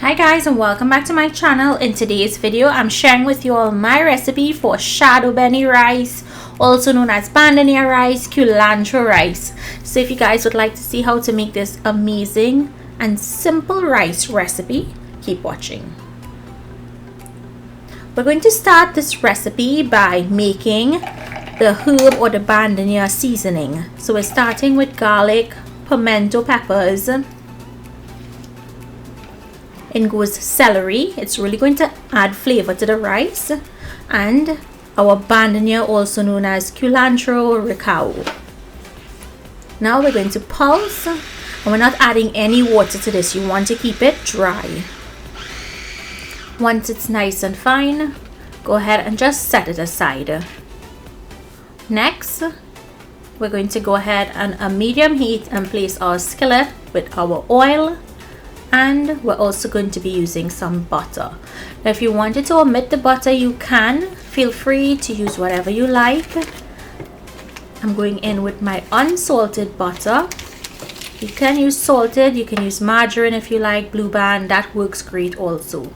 Hi guys, and welcome back to my channel. In today's video I'm sharing with you all my recipe for Chadon Beni rice, also known as bandania rice, culantro rice. So if you guys would like to see how to make this amazing and simple rice recipe, keep watching. We're going to start this recipe by making the herb or the bandania seasoning. So we're starting with garlic, pimento, peppers. In goes celery. It's really going to add flavor to the rice, and our bandania, also known as culantro or avocado. Now we're going to pulse, and we're not adding any water to this. You want to keep it dry. Once it's nice and fine, go ahead and just set it aside. Next, we're going to go ahead on a medium heat and place our skillet with our oil. And we're also going to be using some butter. Now if you wanted to omit the butter, you can. Feel free to use whatever you like. I'm going in with my unsalted butter. You can use salted, you can use margarine if you like, Blue Band, that works great also.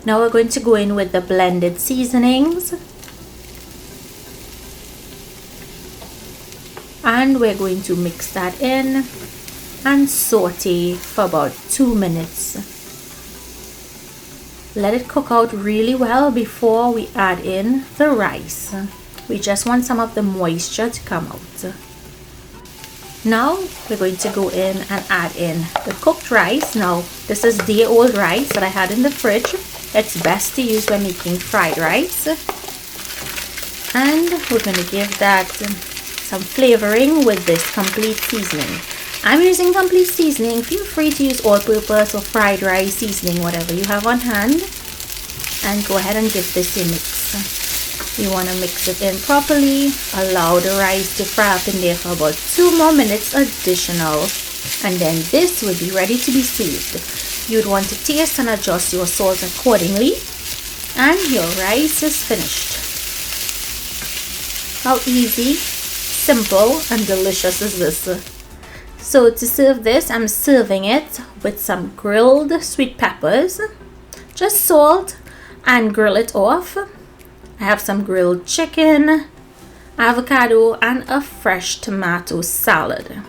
Now we're going to go in with the blended seasonings. And we're going to mix that in and saute for about 2 minutes. Let it cook out really well before we add in the rice. We just want some of the moisture to come out. Now we're going to go in and add in the cooked rice. Now this is day-old rice that I had in the fridge. It's best to use when making fried rice. And we're going to give that some flavoring with this complete seasoning. I'm using complete seasoning. Feel free to use all-purpose or fried rice seasoning, whatever you have on hand. And go ahead and give this a mix. You want to mix it in properly. Allow the rice to fry up in there for about 2 more minutes additional. And then this will be ready to be served. You'd want to taste and adjust your salt accordingly. And your rice is finished. How easy, simple, and delicious is this? So to serve this, I'm serving it with some grilled sweet peppers. Just salt and grill it off. I have some grilled chicken, avocado, and a fresh tomato salad.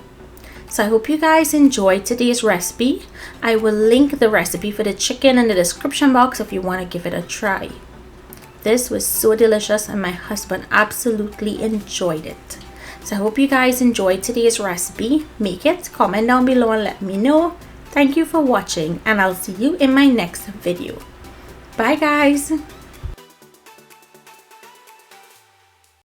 So I hope you guys enjoyed today's recipe. I will link the recipe for the chicken in the description box if you want to give it a try. This was so delicious and my husband absolutely enjoyed it. So I hope you guys enjoyed today's recipe. Make it, comment down below and let me know. Thank you for watching, and I'll see you in my next video. Bye guys.